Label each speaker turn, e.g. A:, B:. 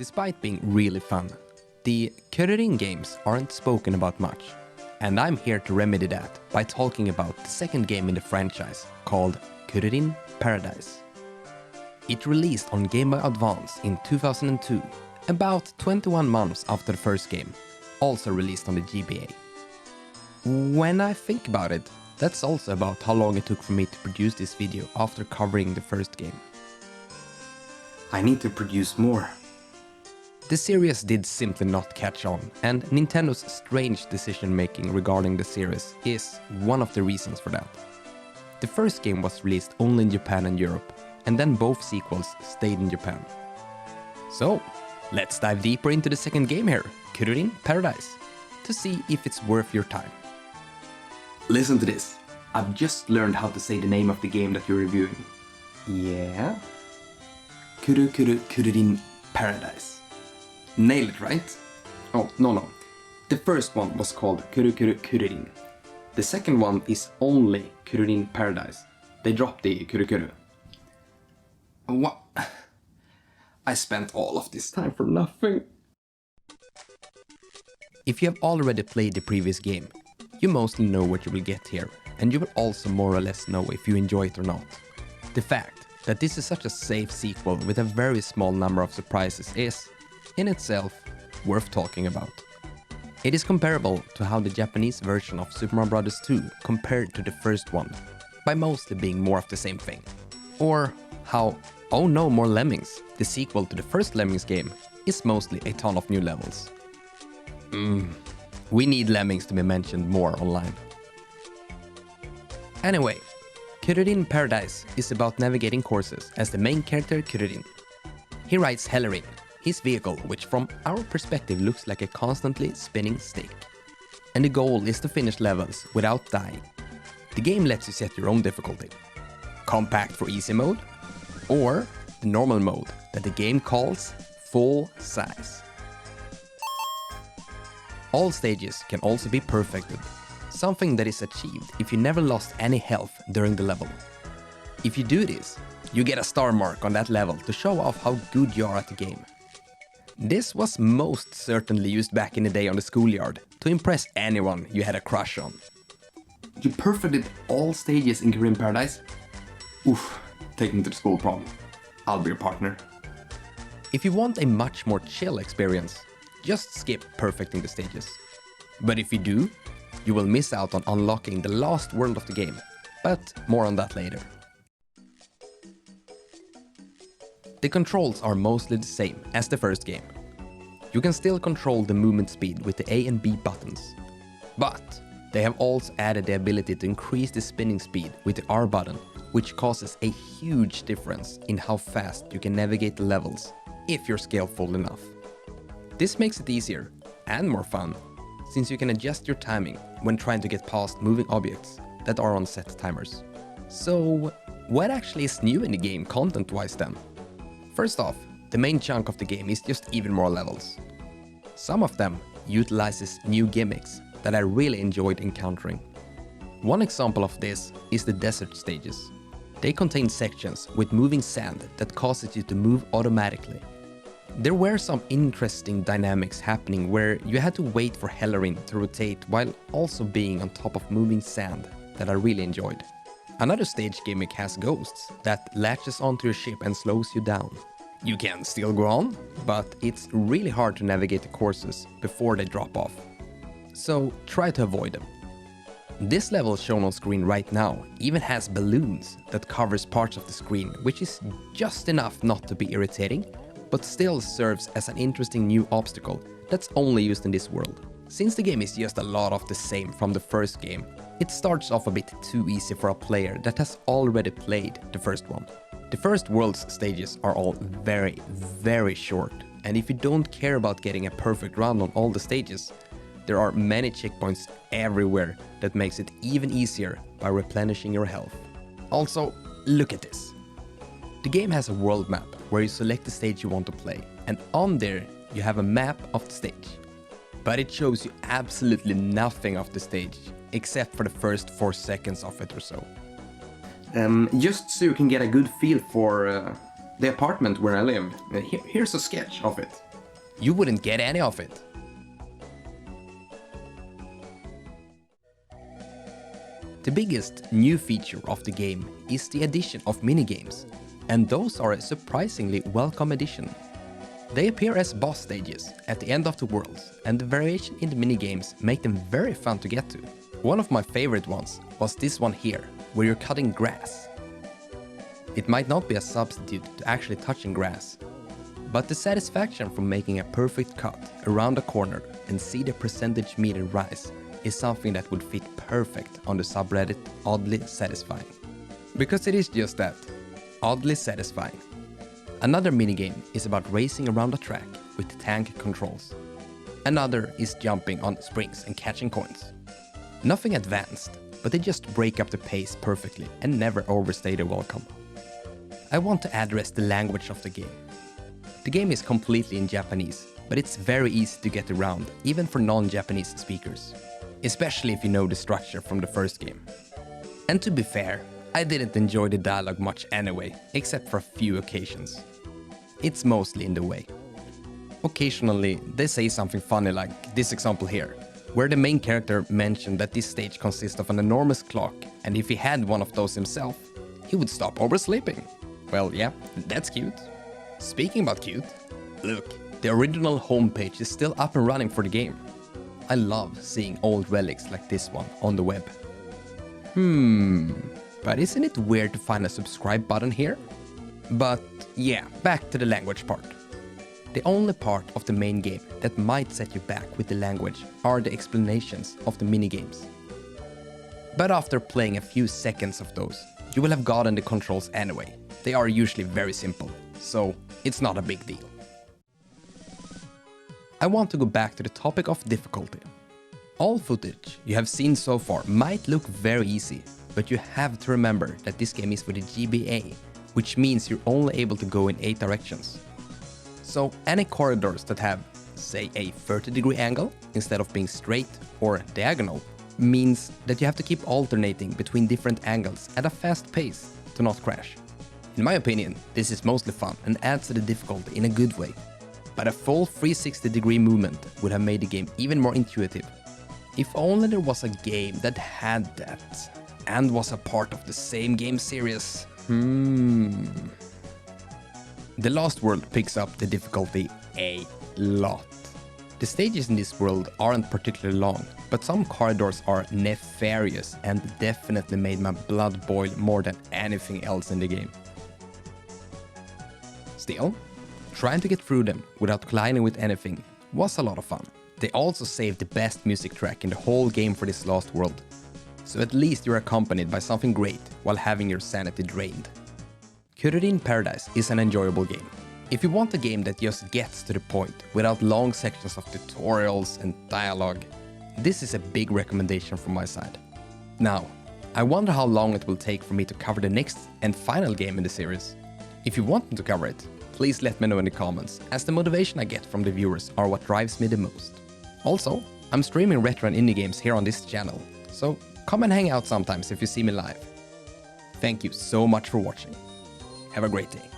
A: Despite being really fun, the Kururin games aren't spoken about much, and I'm here to remedy that by talking about the second game in the franchise, called Kururin Paradise. It released on Game Boy Advance in 2002, about 21 months after the first game, also released on the GBA. When I think about it, that's also about how long it took for me to produce this video after covering the first game. I need to produce more. The series did simply not catch on, and Nintendo's strange decision-making regarding the series is one of the reasons for that. The first game was released only in Japan and Europe, and then both sequels stayed in Japan. So, let's dive deeper into the second game here, Kururin Paradise, to see if it's worth your time. Listen to this. I've just learned how to say the name of the game that you're reviewing. Yeah? Kururin Paradise. Nailed it, right? Oh, no. The first one was called Kururin. The second one is only Kururin Paradise. They dropped the Kuru. What? I spent all of this time for nothing. If you have already played the previous game, you mostly know what you will get here, and you will also more or less know if you enjoy it or not. The fact that this is such a safe sequel with a very small number of surprises is, in itself, worth talking about. It is comparable to how the Japanese version of Super Mario Bros. 2 compared to the first one, by mostly being more of the same thing. Or how Oh No More Lemmings, the sequel to the first Lemmings game, is mostly a ton of new levels. We need Lemmings to be mentioned more online. Anyway, Kururin Paradise is about navigating courses as the main character Kururin. He rides Hellerin, his vehicle, which from our perspective looks like a constantly spinning stick. And the goal is to finish levels without dying. The game lets you set your own difficulty. Compact for easy mode, or the normal mode that the game calls full size. All stages can also be perfected, something that is achieved if you never lost any health during the level. If you do this, you get a star mark on that level to show off how good you are at the game. This was most certainly used back in the day on the schoolyard to impress anyone you had a crush on. You perfected all stages in Kururin Paradise? Oof, take me to the school prom. I'll be your partner. If you want a much more chill experience, just skip perfecting the stages. But if you do, you will miss out on unlocking the last world of the game, but more on that later. The controls are mostly the same as the first game. You can still control the movement speed with the A and B buttons, but they have also added the ability to increase the spinning speed with the R button, which causes a huge difference in how fast you can navigate the levels if you're skillful enough. This makes it easier and more fun, since you can adjust your timing when trying to get past moving objects that are on set timers. So, what actually is new in the game content-wise then? First off, the main chunk of the game is just even more levels. Some of them utilizes new gimmicks that I really enjoyed encountering. One example of this is the desert stages. They contain sections with moving sand that causes you to move automatically. There were some interesting dynamics happening where you had to wait for Hellerin to rotate while also being on top of moving sand that I really enjoyed. Another stage gimmick has ghosts that latches onto your ship and slows you down. You can still go on, but it's really hard to navigate the courses before they drop off. So try to avoid them. This level shown on screen right now even has balloons that covers parts of the screen, which is just enough not to be irritating, but still serves as an interesting new obstacle that's only used in this world. Since the game is just a lot of the same from the first game, it starts off a bit too easy for a player that has already played the first one. The first world's stages are all very short, and if you don't care about getting a perfect run on all the stages, there are many checkpoints everywhere that makes it even easier by replenishing your health. Also, look at this. The game has a world map where you select the stage you want to play, and on there you have a map of the stage. But it shows you absolutely nothing of the stage, except for the first 4 seconds of it or so. Just so you can get a good feel for the apartment where I live, here's a sketch of it. you wouldn't get any of it. The biggest new feature of the game is the addition of minigames, and those are a surprisingly welcome addition. They appear as boss stages at the end of the worlds, and the variation in the minigames make them very fun to get to. One of my favorite ones was this one here, where you're cutting grass. It might not be a substitute to actually touching grass, but the satisfaction from making a perfect cut around a corner and see the percentage meter rise is something that would fit perfect on the subreddit oddly satisfying. Because it is just that, oddly satisfying. Another minigame is about racing around a track with tank controls. Another is jumping on springs and catching coins. Nothing advanced, but they just break up the pace perfectly and never overstay their welcome. I want to address the language of the game. The game is completely in Japanese, but it's very easy to get around, even for non-Japanese speakers. Especially if you know the structure from the first game. And to be fair, I didn't enjoy the dialogue much anyway, except for a few occasions. It's mostly in the way. Occasionally, they say something funny like this example here, where the main character mentioned that this stage consists of an enormous clock, and if he had one of those himself, he would stop oversleeping. Well, yeah, that's cute. Speaking about cute, look, the original homepage is still up and running for the game. I love seeing old relics like this one on the web. But isn't it weird to find a subscribe button here? But yeah, back to the language part. The only part of the main game that might set you back with the language are the explanations of the minigames. But after playing a few seconds of those, you will have gotten the controls anyway. They are usually very simple, so it's not a big deal. I want to go back to the topic of difficulty. All footage you have seen so far might look very easy, but you have to remember that this game is with a GBA, which means you're only able to go in 8 directions. So any corridors that have, say, a 30-degree angle instead of being straight or diagonal means that you have to keep alternating between different angles at a fast pace to not crash. In my opinion, this is mostly fun and adds to the difficulty in a good way. But a full 360-degree movement would have made the game even more intuitive. If only there was a game that had that, and was a part of the same game series. The Lost World picks up the difficulty a lot. The stages in this world aren't particularly long, but some corridors are nefarious and definitely made my blood boil more than anything else in the game. Still, trying to get through them without colliding with anything was a lot of fun. They also saved the best music track in the whole game for this Lost World, so at least you're accompanied by something great while having your sanity drained. Kururin Paradise is an enjoyable game. If you want a game that just gets to the point without long sections of tutorials and dialogue, this is a big recommendation from my side. Now, I wonder how long it will take for me to cover the next and final game in the series. If you want me to cover it, please let me know in the comments, as the motivation I get from the viewers are what drives me the most. Also, I'm streaming retro and indie games here on this channel, so come and hang out sometimes if you see me live. Thank you so much for watching. Have a great day.